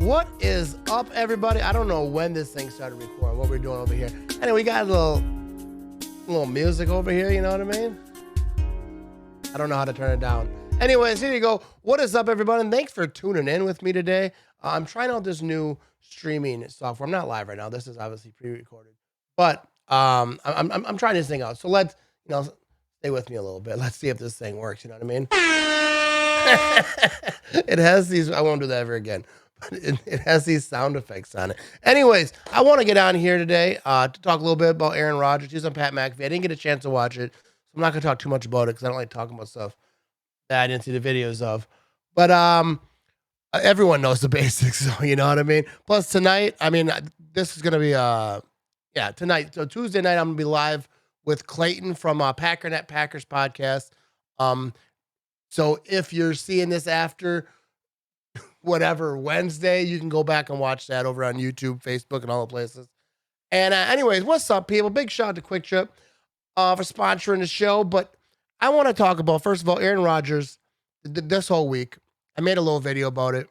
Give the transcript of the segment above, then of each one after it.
What is up, everybody? I don't know when this thing started recording, what we're doing over here. Anyway, we got a little music over here, you know what I mean? I don't know how to turn it down. Anyways, here you go. What is up, everybody? And thanks for tuning in with me today. I'm trying out this new streaming software. I'm not live right now. This is obviously pre-recorded, but I'm trying this thing out. So let's stay with me a little bit. Let's see if this thing works. You know what I mean? It has these. I won't do that ever again. It has these sound effects on it. Anyways, I want to get on here today to talk a little bit about Aaron Rodgers. He's on Pat McAfee. I didn't get a chance to watch it, so I'm not going to talk too much about it because I don't like talking about stuff that I didn't see the videos of. But everyone knows the basics, so you know what I mean? Plus tonight, this is going to be, tonight. So Tuesday night, I'm going to be live with Clayton from Packernet Packers podcast. So if you're seeing this after whatever Wednesday, you can go back and watch that over on YouTube, Facebook, and all the places. And anyways, what's up, people? Big shout out to Quick Trip for sponsoring the show. But I want to talk about, first of all, Aaron Rodgers. This whole week, I made a little video about it,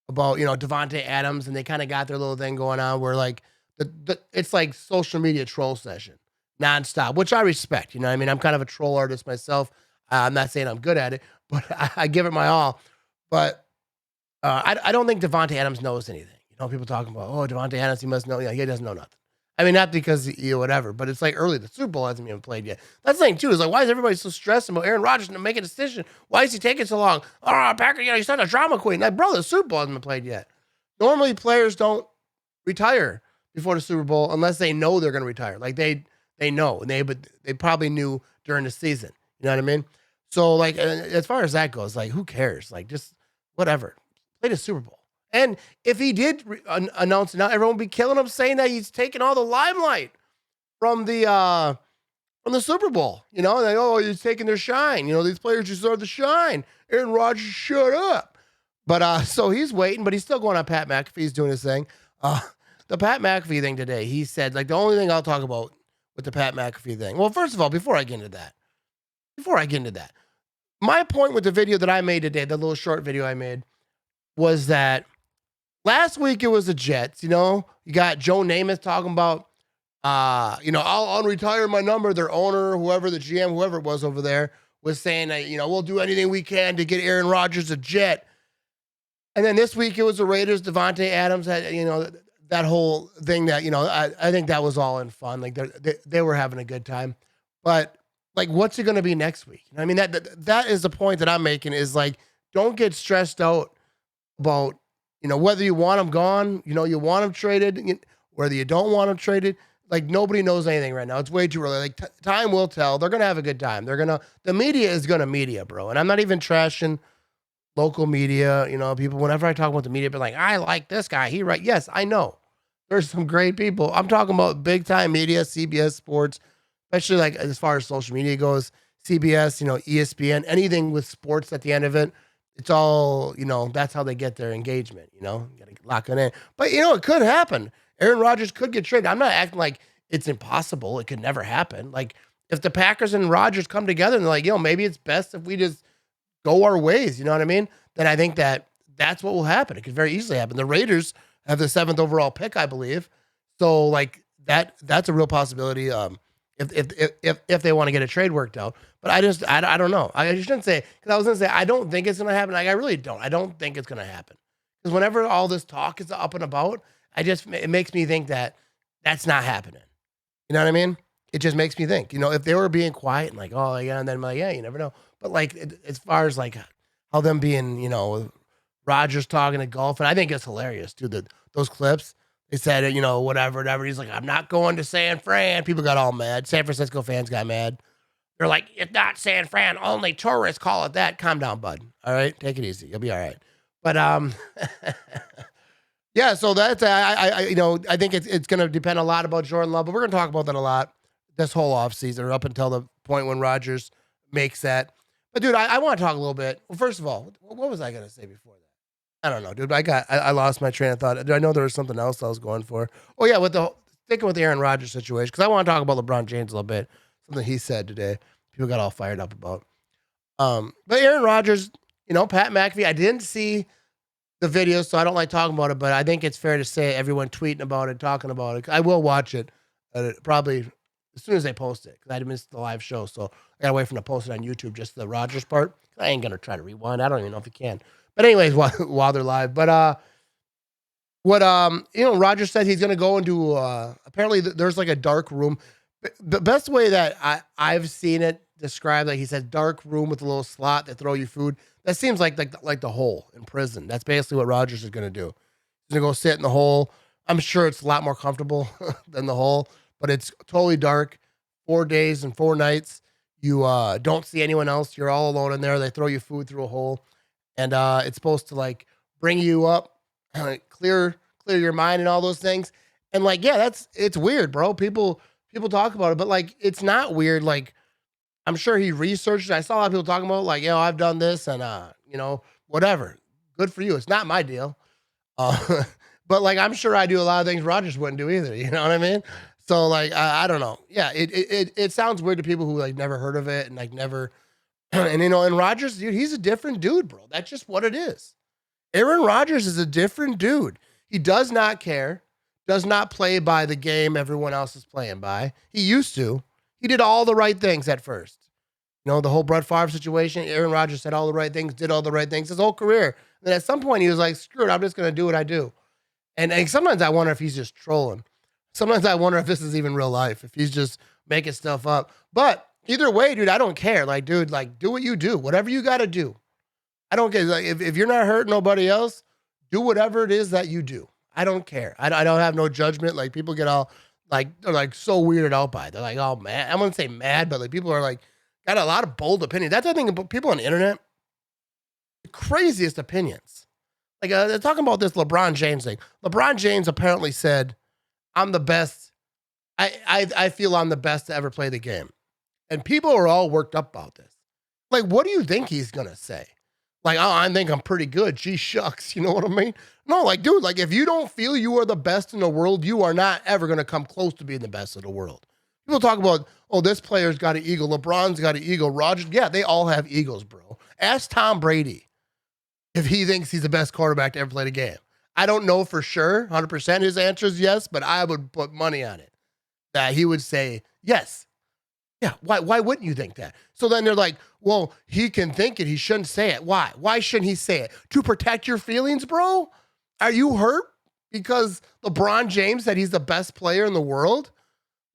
about Devontae Adams, and they kind of got their little thing going on where like it's like social media troll session nonstop, which I respect. You know what I mean? I'm kind of a troll artist myself. I'm not saying I'm good at it, but I give it my all. But I don't think Devontae Adams knows anything. People talking about, oh, Devontae Adams, he must know. Yeah, he doesn't know nothing. I mean, not because whatever, but it's like early. The Super Bowl hasn't even played yet. That's the thing, too, is like, why is everybody so stressed about Aaron Rodgers to make a decision? Why is he taking so long? Oh, Packer, he's not a drama queen. Like, bro, the Super Bowl hasn't been played yet. Normally, players don't retire before the Super Bowl unless they know they're going to retire. Like, they know, but they probably knew during the season. You know what I mean? So, like, as far as that goes, like, who cares? Like, just whatever. Play the Super Bowl. And if he did announce it now, everyone would be killing him, saying that he's taking all the limelight from the Super Bowl. Like, oh, he's taking their shine. These players deserve the shine. Aaron Rodgers, shut up. But so he's waiting, but he's still going on Pat McAfee. He's doing his thing. The Pat McAfee thing today, he said, like, the only thing I'll talk about with the Pat McAfee thing. Well, first of all, before I get into that, my point with the video that I made today, the little short video I made, was that last week it was the Jets. You got Joe Namath talking about, I'll unretire my number. Their owner, whoever the GM, whoever it was over there, was saying that, we'll do anything we can to get Aaron Rodgers a Jet. And then this week it was the Raiders. Devontae Adams had, that whole thing that, I think that was all in fun. Like they were having a good time. But like, what's it going to be next week? I mean, that is the point that I'm making is like, don't get stressed out about, whether you want him gone, you want him traded, whether you don't want him traded. Like, nobody knows anything right now. It's way too early. Like, time will tell. They're going to have a good time. The media is going to media, bro. And I'm not even trashing local media. People, whenever I talk about the media, be like, I like this guy. He right. Yes, I know. There's some great people. I'm talking about big time media, CBS Sports, especially like as far as social media goes, CBS, ESPN, anything with sports at the end of it. It's all, that's how they get their engagement, you got to lock it in. But, it could happen. Aaron Rodgers could get traded. I'm not acting like it's impossible. It could never happen. Like, if the Packers and Rodgers come together and they're like, maybe it's best if we just go our ways, you know what I mean? Then I think that's what will happen. It could very easily happen. The Raiders have the 7th overall pick, I believe. So, like, that's a real possibility if they want to get a trade worked out. But I don't know. I shouldn't say, because I was going to say, I don't think it's going to happen. Like, I really don't. I don't think it's going to happen. Because whenever all this talk is up and about, it makes me think that that's not happening. You know what I mean? It just makes me think, if they were being quiet and like, oh, yeah, and then I'm like, yeah, you never know. But like, as far as like how them being, Rodgers talking to golf, and I think it's hilarious, dude, those clips. They said, whatever. He's like, I'm not going to San Fran. People got all mad. San Francisco fans got mad. They're like, it's not San Fran. Only tourists call it that. Calm down, bud. All right? Take it easy. You'll be all right. But, yeah, so that's, I think it's going to depend a lot about Jordan Love, but we're going to talk about that a lot this whole offseason or up until the point when Rodgers makes that. But, dude, I want to talk a little bit. Well, first of all, what was I going to say before that? I don't know, dude. I lost my train of thought. I know there was something else I was going for. Oh, yeah, sticking with the Aaron Rodgers situation, because I want to talk about LeBron James a little bit. Something he said today. People got all fired up about. But Aaron Rodgers, Pat McAfee, I didn't see the video, so I don't like talking about it, but I think it's fair to say everyone tweeting about it, talking about it. I will watch it probably as soon as they post it because I missed the live show, so I gotta wait for them to post it on YouTube, just the Rodgers part. I ain't gonna try to rewind. I don't even know if you can. But anyways, while they're live, but what Roger said he's gonna go into apparently there's like a dark room. The best way that I've seen it described, like he said, dark room with a little slot that throw you food. That seems like the hole in prison. That's basically what Rogers is gonna do. He's gonna go sit in the hole. I'm sure it's a lot more comfortable than the hole, but it's totally dark. 4 days and 4 nights. You don't see anyone else. You're all alone in there. They throw you food through a hole, and it's supposed to like bring you up, clear your mind and all those things. And like, yeah, it's weird, bro. People talk about it, but like, it's not weird. Like, I'm sure he researched it. I saw a lot of people talking about like, I've done this and whatever. Good for you. It's not my deal. Uh, but like, I'm sure I do a lot of things Rogers wouldn't do either. You know what I mean? So like, I don't know. Yeah, it sounds weird to people who like never heard of it and like never, and Rogers, dude, he's a different dude, bro. That's just what it is. Aaron Rodgers is a different dude. He does not care, does not play by the game everyone else is playing by. He used to. He did all the right things at first. The whole Brett Favre situation, Aaron Rodgers said all the right things, did all the right things his whole career. And then at some point he was like, screw it, I'm just going to do what I do. And sometimes I wonder if he's just trolling. Sometimes I wonder if this is even real life, if he's just making stuff up. But either way, dude, I don't care. Like, dude, like, do what you do. Whatever you got to do. I don't care. Like, if you're not hurting nobody else, do whatever it is that you do. I don't care. I don't have no judgment. Like, people get all, like, they're like so weirded out by it. They're like, oh, man. I wouldn't say mad, but like people are like, got a lot of bold opinions. That's the thing about people on the internet. The craziest opinions. Like, they're talking about this LeBron James thing. LeBron James apparently said, I'm the best. I feel I'm the best to ever play the game. And people are all worked up about this. Like, what do you think he's going to say? Like, oh, I think I'm pretty good. Gee, shucks. You know what I mean? No, like, dude, like, if you don't feel you are the best in the world, you are not ever going to come close to being the best in the world. People talk about, oh, this player's got an ego. LeBron's got an ego. Rodgers, yeah, they all have egos, bro. Ask Tom Brady if he thinks he's the best quarterback to ever play the game. I don't know for sure, 100% his answer is yes, but I would put money on it that he would say yes. Yeah, why wouldn't you think that? So then they're like, well, he can think it. He shouldn't say it. Why? Why shouldn't he say it? To protect your feelings, bro? Are you hurt because LeBron James said he's the best player in the world?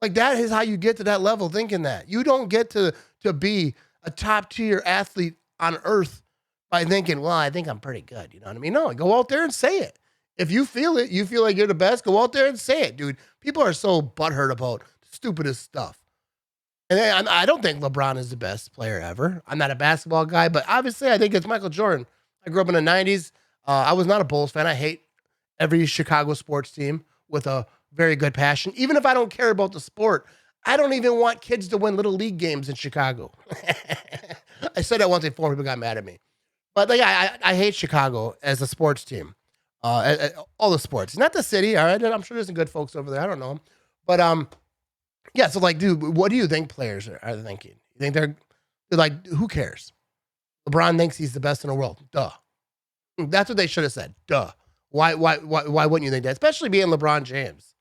Like, that is how you get to that level thinking that. You don't get to be a top-tier athlete on earth by thinking, well, I think I'm pretty good. You know what I mean? No, go out there and say it. If you feel it, you feel like you're the best, go out there and say it, dude. People are so butthurt about the stupidest stuff. And I don't think LeBron is the best player ever. I'm not a basketball guy, but obviously I think it's Michael Jordan. I grew up in the 90s. I was not a Bulls fan. I hate every Chicago sports team with a very good passion. Even if I don't care about the sport, I don't even want kids to win little league games in Chicago. I said that once before, people got mad at me. But like, I hate Chicago as a sports team. All the sports. Not the city, all right? I'm sure there's some good folks over there. I don't know them. But yeah, so like, dude, what do you think players are thinking? You think they're like, who cares? LeBron thinks he's the best in the world. Duh. That's what they should have said. Duh. Why wouldn't you think that? Especially being LeBron James.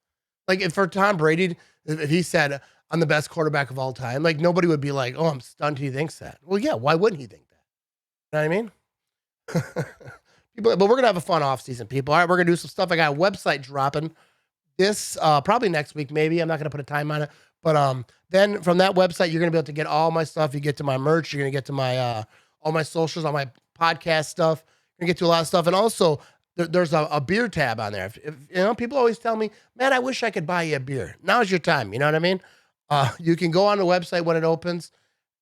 Like, if for Tom Brady, if he said, I'm the best quarterback of all time, like, nobody would be like, oh, I'm stunned he thinks that. Well, yeah, why wouldn't he think that? You know what I mean? But we're going to have a fun offseason, people. All right, we're going to do some stuff. I got a website dropping this probably next week, maybe. I'm not going to put a time on it. But then from that website, you're going to be able to get all my stuff. You get to my merch. You're going to get to my all my socials, all my podcast stuff. You're going to get to a lot of stuff. And also, there's a beer tab on there. If people always tell me, man, I wish I could buy you a beer. Now's your time. You know what I mean? You can go on the website when it opens.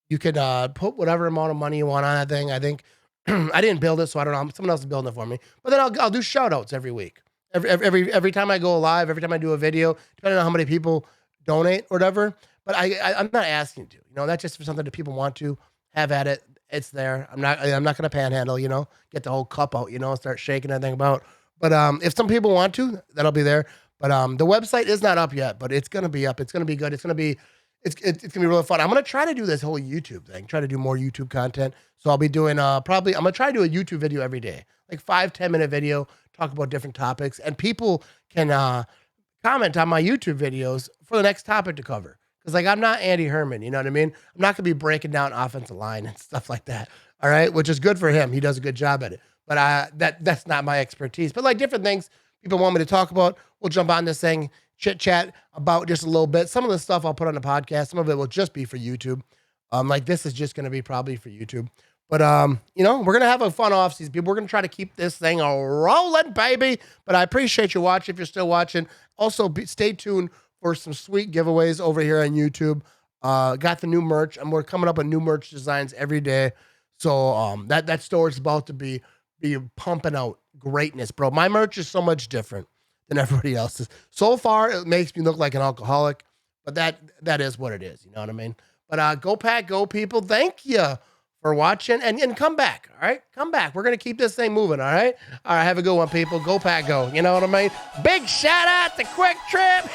You can put whatever amount of money you want on that thing. I think I didn't build it, so I don't know. Someone else is building it for me. But then I'll do shout outs every week. Every time I go live, every time I do a video, depending on how many people donate or whatever. But I'm not asking to. That's just for something that people want to have at it. It's there. I'm not going to panhandle. Get the whole cup out. Start shaking that thing about. But if some people want to, that'll be there. But the website is not up yet, but it's going to be up. It's going to be good. It's going to be it's gonna be really fun. I'm gonna try to do this whole YouTube thing. Try to do more YouTube content. So I'll be doing probably. I'm gonna try to do a YouTube video every day, like 5-10 minute video, talk about different topics, and people can comment on my YouTube videos for the next topic to cover. Because like I'm not Andy Herman, you know what I mean? I'm not gonna be breaking down offensive line and stuff like that. All right, which is good for him. He does a good job at it. But that's not my expertise. But like different things people want me to talk about, we'll jump on this thing, chit chat about just a little bit. Some of the stuff I'll put on the podcast. Some of it will just be for YouTube. Like this is just gonna be probably for YouTube. But we're gonna have a fun offseason. People, we're gonna try to keep this thing rolling, baby. But I appreciate you watching. If you're still watching, also stay tuned for some sweet giveaways over here on YouTube. Got the new merch, and we're coming up with new merch designs every day. So that store is about to be pumping out greatness, bro. My merch is so much different than everybody else's. So far, it makes me look like an alcoholic, but that is what it is. You know what I mean? But go Pack, go people. Thank you for watching, and come back. All right, come back. We're gonna keep this thing moving. All right. Have a good one, people. Go Pack, go. You know what I mean? Big shout out to Quick Trip.